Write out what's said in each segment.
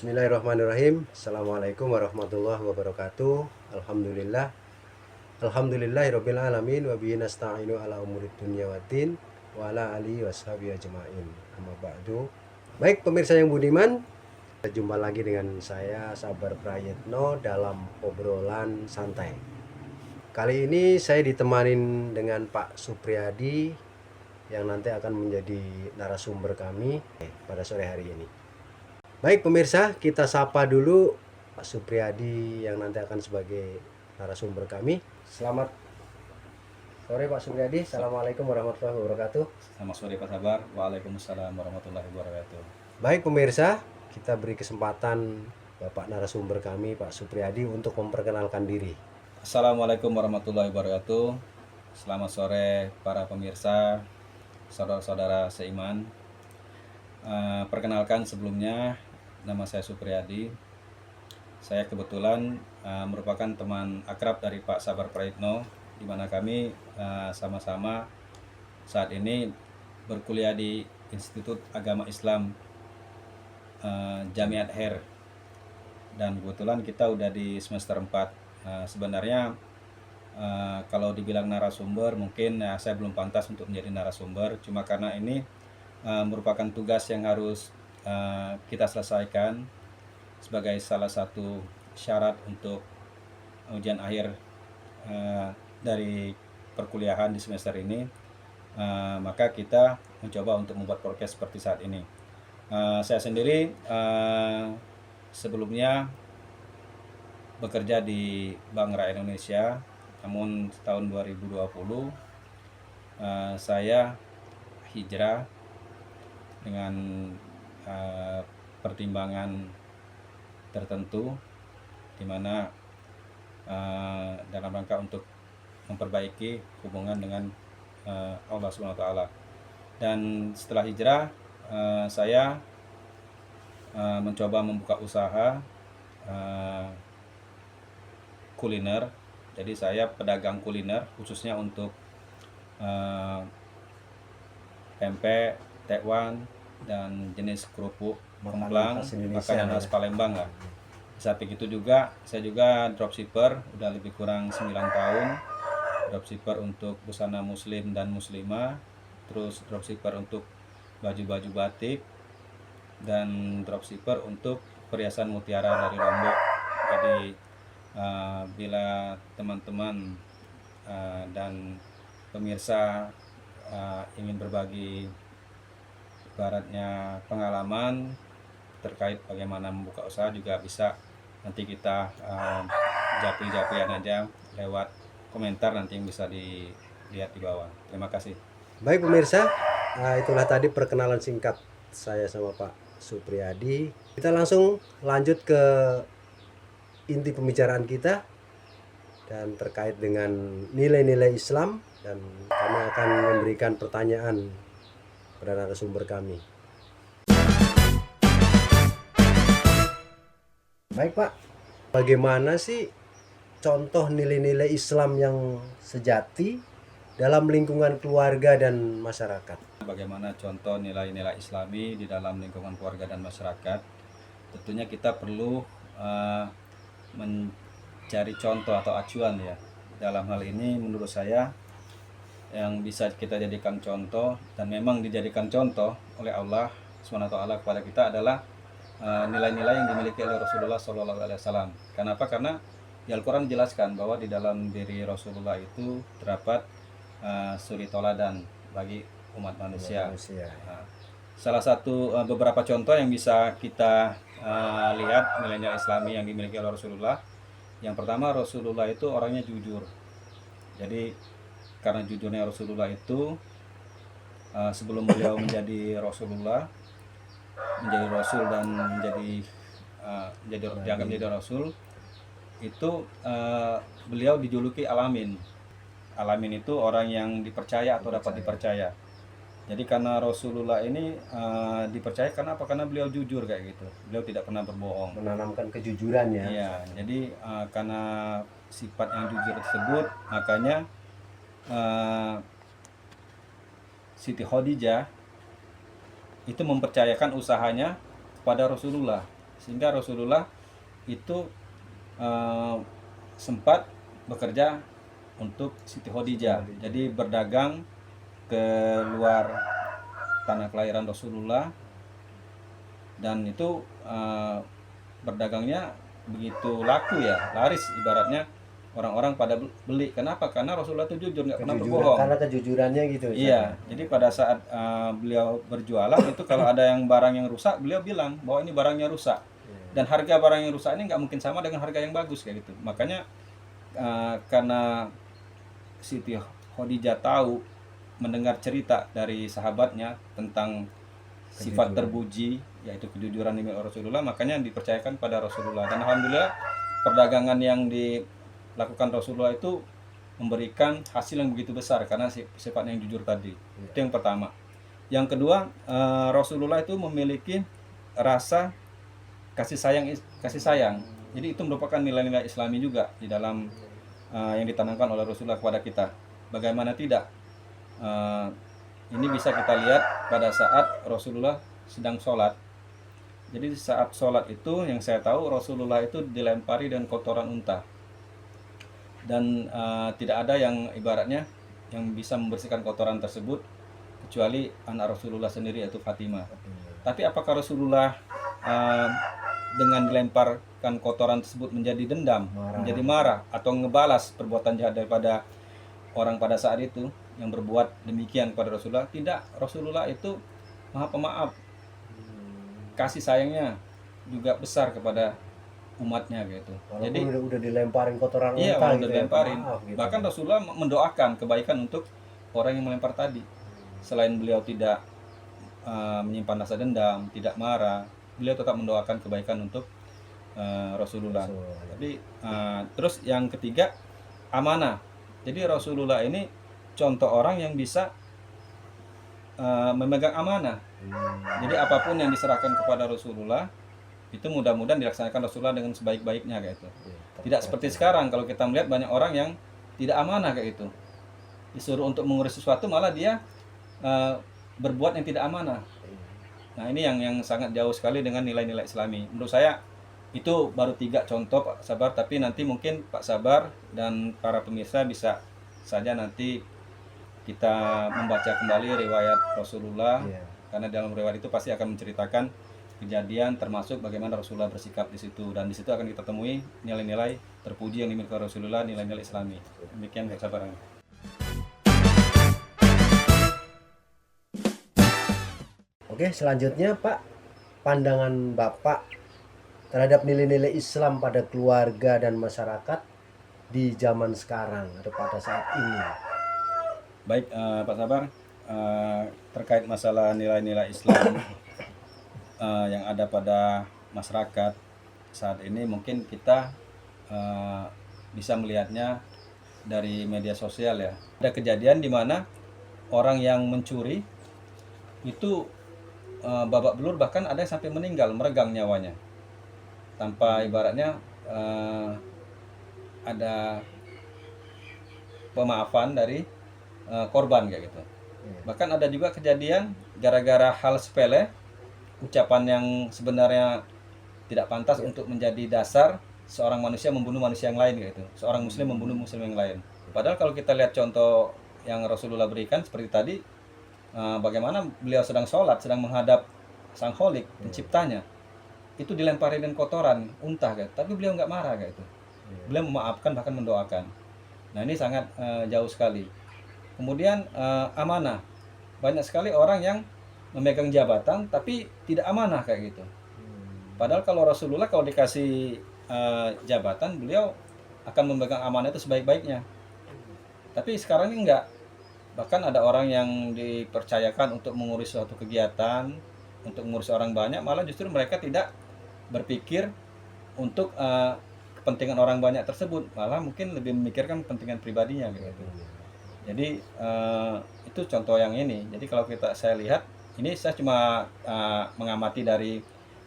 Bismillahirrahmanirrahim. Assalamualaikum warahmatullahi wabarakatuh. Alhamdulillah. Alhamdulillahirabbil alamin wa bihi nasta'inu ala umurid dunya waddin wa ala alihi washabihi ajmain. Amma ba'du. Baik pemirsa yang budiman, jumpa lagi dengan saya Sabar Prayitno dalam obrolan santai. Kali ini saya ditemanin dengan Pak Supriyadi yang nanti akan menjadi narasumber kami pada sore hari ini. Baik pemirsa, kita sapa dulu Pak Supriyadi yang nanti akan sebagai narasumber kami. Selamat sore Pak Supriyadi. Assalamualaikum warahmatullahi wabarakatuh. Selamat sore Pak Sabar. Waalaikumsalam warahmatullahi wabarakatuh. Baik pemirsa, kita beri kesempatan Bapak narasumber kami Pak Supriyadi untuk memperkenalkan diri. Assalamualaikum warahmatullahi wabarakatuh. Selamat sore para pemirsa, saudara-saudara seiman. Perkenalkan sebelumnya, nama saya Supriyadi. Saya kebetulan merupakan teman akrab dari Pak Sabar Prayitno, di mana kami sama-sama saat ini berkuliah di Institut Agama Islam Jamiat Her, dan kebetulan kita udah di semester 4. Sebenarnya kalau dibilang narasumber mungkin saya belum pantas untuk menjadi narasumber, cuma karena ini merupakan tugas yang harus kita selesaikan sebagai salah satu syarat untuk ujian akhir dari perkuliahan di semester ini. Maka kita mencoba untuk membuat podcast seperti saat ini. Saya sendiri sebelumnya bekerja di Bank Rakyat Indonesia, namun tahun 2020 saya hijrah dengan pertimbangan tertentu, di mana dalam rangka untuk memperbaiki hubungan dengan Allah SWT. Dan setelah hijrah saya mencoba membuka usaha kuliner. Jadi saya pedagang kuliner, khususnya untuk pempek, tekwan, dan jenis kerupuk, kemplang, makanan khas Palembang lah. Samping itu juga saya juga dropshipper, udah lebih kurang 9 tahun. Dropshipper untuk busana muslim dan muslimah, terus dropshipper untuk baju-baju batik, dan dropshipper untuk perhiasan mutiara dari Lombok. Jadi bila teman-teman dan pemirsa ingin berbagi ibaratnya pengalaman terkait bagaimana membuka usaha, juga bisa nanti kita japri-japrian aja lewat komentar nanti yang bisa dilihat di bawah. Terima kasih. Baik pemirsa, itulah tadi perkenalan singkat saya sama Pak Supriyadi. Kita langsung lanjut ke inti pembicaraan kita dan terkait dengan nilai-nilai Islam, dan kami akan memberikan pertanyaan kepada narasumber kami. Baik Pak, bagaimana sih contoh nilai-nilai Islam yang sejati dalam lingkungan keluarga dan masyarakat? Bagaimana contoh nilai-nilai Islami di dalam lingkungan keluarga dan masyarakat? Tentunya kita perlu mencari contoh atau acuan ya. Dalam hal ini menurut saya yang bisa kita jadikan contoh dan memang dijadikan contoh oleh Allah SWT kepada kita adalah nilai-nilai yang dimiliki oleh Rasulullah SAW. Kenapa? Karena di Al-Quran dijelaskan bahwa di dalam diri Rasulullah itu terdapat suri toladan bagi umat manusia. Salah satu beberapa contoh yang bisa kita lihat nilai-nilai Islami yang dimiliki oleh Rasulullah. Yang pertama, Rasulullah itu orangnya jujur. Jadi karena jujurnya Rasulullah itu, sebelum beliau menjadi Rasulullah, menjadi Rasul dan dianggap menjadi Rasul, itu beliau dijuluki Al-Amin. Al-Amin itu orang yang dipercaya atau dapat dipercaya. Jadi karena Rasulullah ini dipercaya karena apa? Karena beliau jujur kayak gitu. Beliau tidak pernah berbohong. Menanamkan kejujuran ya. Iya, jadi karena sifat yang jujur tersebut, makanya Siti Khadijah itu mempercayakan usahanya kepada Rasulullah. sehingga Rasulullah itu eh, sempat bekerja untuk Siti Khadijah. Jadi berdagang ke luar tanah kelahiran Rasulullah, dan itu berdagangnya begitu laku ya, laris ibaratnya, orang-orang pada beli. Kenapa? Karena Rasulullah itu jujur, nggak pernah berbohong. Karena kejujurannya gitu. Iya, jadi pada saat beliau berjualan itu kalau ada yang barang yang rusak, beliau bilang bahwa ini barangnya rusak. Dan harga barang yang rusak ini nggak mungkin sama dengan harga yang bagus kayak gitu. Makanya karena Siti Khadijah tahu, mendengar cerita dari sahabatnya tentang sifat terpuji, yaitu kejujuran milik Rasulullah, makanya dipercayakan pada Rasulullah. Dan alhamdulillah perdagangan yang dilakukan Rasulullah itu memberikan hasil yang begitu besar karena sifatnya yang jujur tadi. Itu yang pertama. Yang kedua, Rasulullah itu memiliki rasa kasih sayang. Jadi itu merupakan nilai-nilai Islami juga di dalam yang ditanamkan oleh Rasulullah kepada kita. Bagaimana tidak? Ini bisa kita lihat pada saat Rasulullah sedang sholat. Jadi saat sholat itu yang saya tahu Rasulullah itu dilempari dengan kotoran unta. Dan tidak ada yang ibaratnya yang bisa membersihkan kotoran tersebut kecuali anak Rasulullah sendiri, yaitu Fatimah. Tapi apakah Rasulullah dengan dilemparkan kotoran tersebut menjadi dendam, menjadi marah, atau ngebalas perbuatan jahat daripada orang pada saat itu yang berbuat demikian kepada Rasulullah? Tidak, Rasulullah itu Maha Pemaaf. Kasih sayangnya juga besar kepada umatnya gitu. Walaupun Jadi udah dilemparin kotoran iya, unta udah gitu, dilemparin. maaf, gitu. Bahkan Rasulullah mendoakan kebaikan untuk orang yang melempar tadi. Selain beliau tidak menyimpan rasa dendam, tidak marah, beliau tetap mendoakan kebaikan untuk Rasulullah. Tapi terus yang ketiga, amanah. Jadi Rasulullah ini contoh orang yang bisa memegang amanah. Jadi apapun yang diserahkan kepada Rasulullah itu mudah-mudahan dilaksanakan Rasulullah dengan sebaik-baiknya kayak itu. Tidak seperti sekarang, kalau kita melihat banyak orang yang tidak amanah kayak itu. Disuruh untuk mengurus sesuatu malah dia berbuat yang tidak amanah. Nah, ini yang sangat jauh sekali dengan nilai-nilai Islami. Menurut saya itu baru 3 contoh Pak Sabar, tapi nanti mungkin Pak Sabar dan para pemirsa bisa saja nanti kita membaca kembali riwayat Rasulullah, karena dalam riwayat itu pasti akan menceritakan kejadian termasuk bagaimana Rasulullah bersikap di situ, dan di situ akan kita temui nilai-nilai terpuji yang dimiliki Rasulullah, nilai-nilai Islami. Demikian Pak Sabar. Oke, selanjutnya Pak, pandangan Bapak terhadap nilai-nilai Islam pada keluarga dan masyarakat di zaman sekarang atau pada saat ini. Baik, Pak Sabar, terkait masalah nilai-nilai Islam yang ada pada masyarakat saat ini, mungkin kita bisa melihatnya dari media sosial ya. Ada kejadian di mana orang yang mencuri itu babak belur, bahkan ada yang sampai meninggal, meregang nyawanya tanpa ibaratnya ada pemaafan dari korban kayak gitu. Bahkan ada juga kejadian gara-gara hal sepele, ucapan yang sebenarnya tidak pantas untuk menjadi dasar seorang manusia membunuh manusia yang lain kayak gitu. Seorang muslim membunuh muslim yang lain. Padahal kalau kita lihat contoh yang Rasulullah berikan seperti tadi, bagaimana beliau sedang sholat, sedang menghadap Sang Kholik, penciptanya, itu dilempari dengan kotoran unta kan, tapi beliau nggak marah kayak itu. Beliau memaafkan, bahkan mendoakan. Nah, ini sangat jauh sekali. Kemudian amanah, banyak sekali orang yang memegang jabatan tapi tidak amanah kayak gitu. Padahal kalau Rasulullah kalau dikasih jabatan, beliau akan memegang amanah itu sebaik-baiknya. Tapi sekarang ini enggak. Bahkan ada orang yang dipercayakan untuk mengurus suatu kegiatan, untuk mengurus orang banyak, malah justru mereka tidak berpikir untuk kepentingan orang banyak tersebut, malah mungkin lebih memikirkan kepentingan pribadinya gitu. Jadi itu contoh yang ini. Jadi kalau saya lihat, ini saya cuma mengamati dari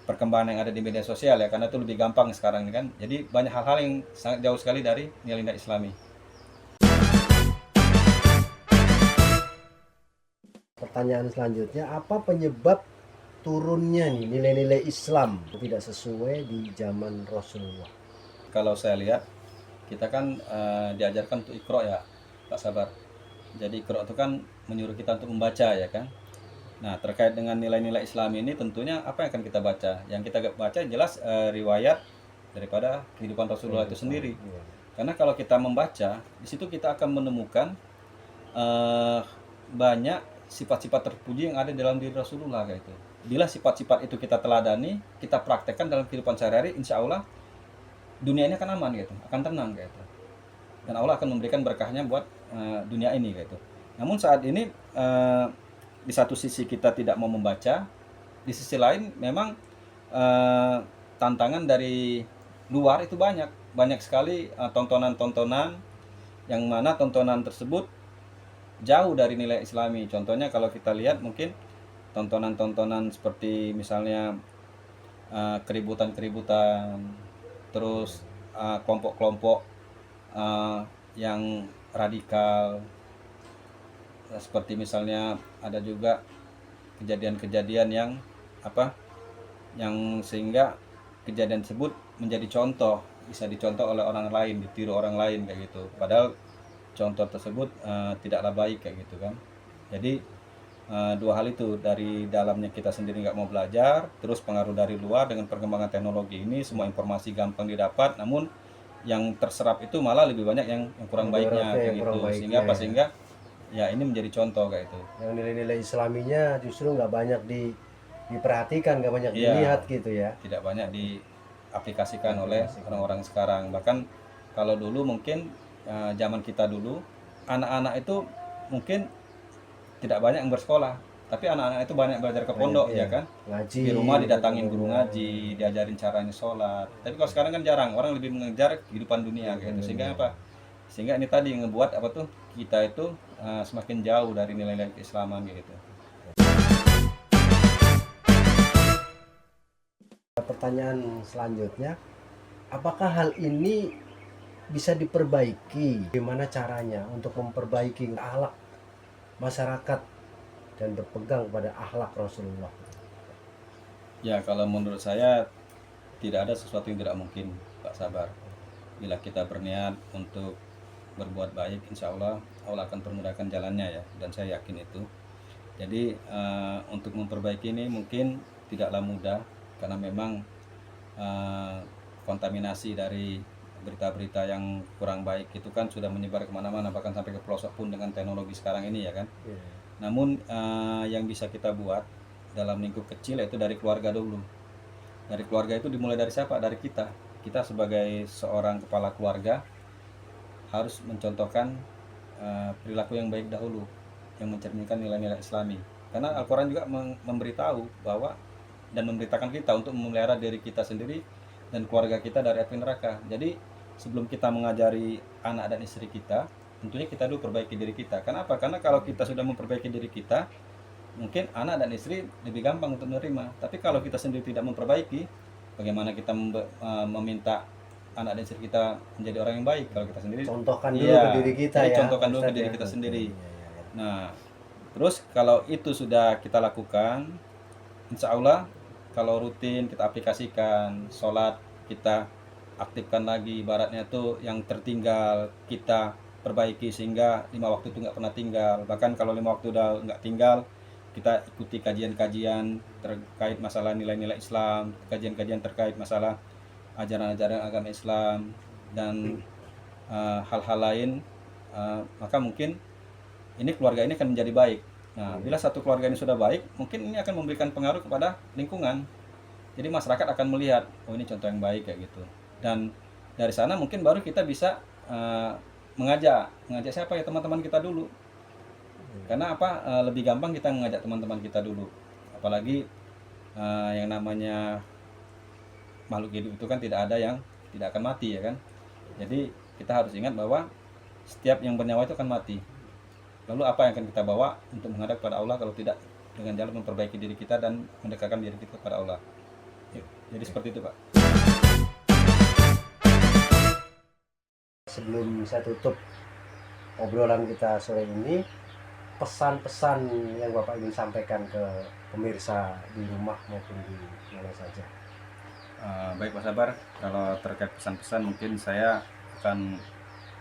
perkembangan yang ada di media sosial ya, karena itu lebih gampang sekarang kan. Jadi banyak hal-hal yang sangat jauh sekali dari nilai-nilai Islami. Pertanyaan selanjutnya, apa penyebab turunnya nih nilai-nilai Islam tidak sesuai di zaman Rasulullah? Kalau saya lihat, kita kan diajarkan untuk Iqra ya, Pak Sabar. Jadi Iqra itu kan menyuruh kita untuk membaca ya kan. Nah, terkait dengan nilai-nilai Islam ini tentunya apa yang akan kita baca? Yang kita baca jelas riwayat daripada kehidupan Rasulullah itu sendiri. Iya. Karena kalau kita membaca, di situ kita akan menemukan eh, banyak sifat-sifat terpuji yang ada dalam diri Rasulullah kayak itu. Bila sifat-sifat itu kita teladani, kita praktekkan dalam kehidupan sehari-hari, insya Allah dunia ini akan aman gitu, akan tenang gitu. Dan Allah akan memberikan berkahnya buat dunia ini gitu. Namun saat ini di satu sisi kita tidak mau membaca, di sisi lain memang tantangan dari luar itu banyak sekali tontonan-tontonan yang mana tontonan tersebut jauh dari nilai Islami. Contohnya kalau kita lihat mungkin tontonan-tontonan seperti misalnya keributan-keributan, terus kelompok-kelompok yang radikal, seperti misalnya ada juga kejadian-kejadian yang yang sehingga kejadian tersebut menjadi contoh, bisa dicontoh oleh orang lain, ditiru orang lain kayak gitu. Padahal contoh tersebut tidaklah baik kayak gitu kan. Jadi dua hal itu, dari dalamnya kita sendiri nggak mau belajar, terus pengaruh dari luar dengan perkembangan teknologi ini, semua informasi gampang didapat, namun yang terserap itu malah lebih banyak yang kurang baiknya kayak gitu. Sehingga apa? Sehingga ya ini menjadi contoh kayak itu. Yang nilai-nilai Islaminya justru nggak banyak diperhatikan, nggak banyak dilihat gitu ya. Tidak banyak diaplikasikan oleh orang-orang sekarang. Bahkan kalau dulu mungkin zaman kita dulu, anak-anak itu mungkin tidak banyak yang bersekolah, tapi anak-anak itu banyak belajar ke pondok ya kan. Ngaji, Di rumah didatangin guru ngaji, diajarin caranya sholat. Tapi kalau sekarang kan jarang, orang lebih mengejar kehidupan dunia kayak gitu. Sehingga apa? Sehingga ini tadi yang ngebuat apa tuh, kita itu semakin jauh dari nilai-nilai keislaman gitu. Pertanyaan selanjutnya, apakah hal ini bisa diperbaiki? Bagaimana caranya untuk memperbaiki akhlak masyarakat dan berpegang pada akhlak Rasulullah? Ya, kalau menurut saya tidak ada sesuatu yang tidak mungkin, Pak Sabar. Bila kita berniat untuk berbuat baik, insya Allah Allah akan permudahkan jalannya ya, dan saya yakin itu. Jadi untuk memperbaiki ini mungkin tidaklah mudah, karena memang kontaminasi dari berita-berita yang kurang baik itu kan sudah menyebar kemana-mana, bahkan sampai ke pelosok pun dengan teknologi sekarang ini ya kan. Namun yang bisa kita buat dalam lingkup kecil yaitu dari keluarga dulu. Dari keluarga itu dimulai dari siapa? Dari kita. Kita sebagai seorang kepala keluarga harus mencontohkan perilaku yang baik dahulu, yang mencerminkan nilai-nilai Islami. Karena Al-Quran juga memberitahu bahwa dan memberitakan kita untuk memelihara diri kita sendiri dan keluarga kita dari api neraka. Jadi sebelum kita mengajari anak dan istri kita, tentunya kita dulu perbaiki diri kita. Kenapa? Karena kalau kita sudah memperbaiki diri kita, mungkin anak dan istri lebih gampang untuk menerima. Tapi kalau kita sendiri tidak memperbaiki, bagaimana kita meminta anak dan istri kita menjadi orang yang baik kalau kita sendiri? Contohkan dulu ke diri kita ya. Contohkan dulu ke diri kita sendiri. Nah, terus kalau itu sudah kita lakukan, insya Allah kalau rutin kita aplikasikan, sholat kita aktifkan lagi, ibaratnya tuh yang tertinggal kita perbaiki sehingga 5 waktu itu nggak pernah tinggal. Bahkan kalau 5 waktu udah nggak tinggal, kita ikuti kajian-kajian terkait masalah nilai-nilai Islam, kajian-kajian terkait masalah ajaran-ajaran agama Islam dan hal-hal lain, maka mungkin ini keluarga ini akan menjadi baik. Nah, bila satu keluarga ini sudah baik, mungkin ini akan memberikan pengaruh kepada lingkungan. Jadi masyarakat akan melihat, oh ini contoh yang baik kayak gitu. Dan dari sana mungkin baru kita bisa mengajak siapa ya, teman-teman kita dulu. Karena apa? Lebih gampang kita mengajak teman-teman kita dulu. Apalagi yang namanya makhluk hidup itu kan tidak ada yang tidak akan mati ya kan. Jadi kita harus ingat bahwa setiap yang bernyawa itu akan mati. Lalu apa yang akan kita bawa untuk menghadap kepada Allah kalau tidak dengan jalan memperbaiki diri kita dan mendekatkan diri kita kepada Allah. Jadi seperti itu, Pak. Sebelum saya tutup obrolan kita sore ini, pesan-pesan yang Bapak ingin sampaikan ke pemirsa di rumah maupun di mana saja. Baik Pak Sabar, kalau terkait pesan-pesan mungkin saya akan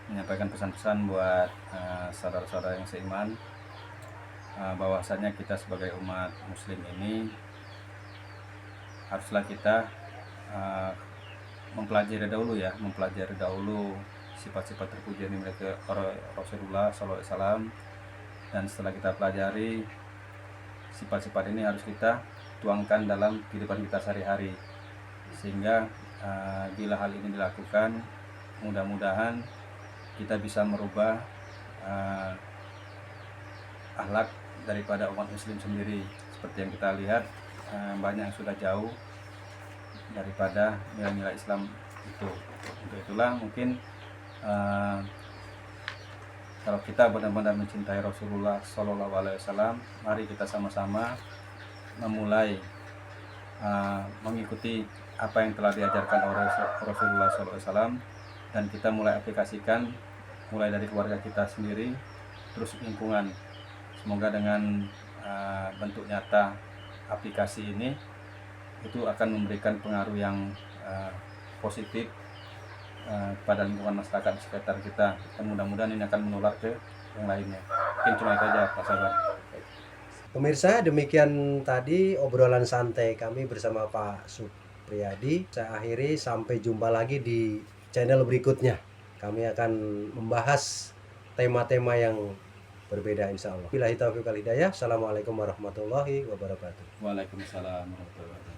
menyampaikan pesan-pesan buat saudara-saudara yang seiman, bahwasanya kita sebagai umat muslim ini haruslah kita mempelajari dahulu sifat-sifat terpuji yang dimiliki Rasulullah SAW, dan setelah kita pelajari sifat-sifat ini harus kita tuangkan dalam kehidupan kita sehari-hari, sehingga bila hal ini dilakukan, mudah-mudahan kita bisa merubah akhlak daripada umat muslim sendiri. Seperti yang kita lihat, banyak yang sudah jauh daripada nilai-nilai Islam itu. Untuk itulah mungkin kalau kita benar-benar mencintai Rasulullah SAW, mari kita sama-sama memulai mengikuti apa yang telah diajarkan oleh Rasulullah SAW, dan kita mulai aplikasikan mulai dari keluarga kita sendiri, terus lingkungan. Semoga dengan bentuk nyata aplikasi ini itu akan memberikan pengaruh yang positif pada lingkungan masyarakat di sekitar kita, dan mudah-mudahan ini akan menular ke yang lainnya. Mungkin cuma itu aja Pak Sabar. Pemirsa, demikian tadi obrolan santai kami bersama Pak Supriyadi. Saya akhiri, sampai jumpa lagi di channel berikutnya. Kami akan membahas tema-tema yang berbeda insya Allah. Billahi taufiq wal hidayah. Assalamualaikum warahmatullahi wabarakatuh. Waalaikumsalam warahmatullahi wabarakatuh.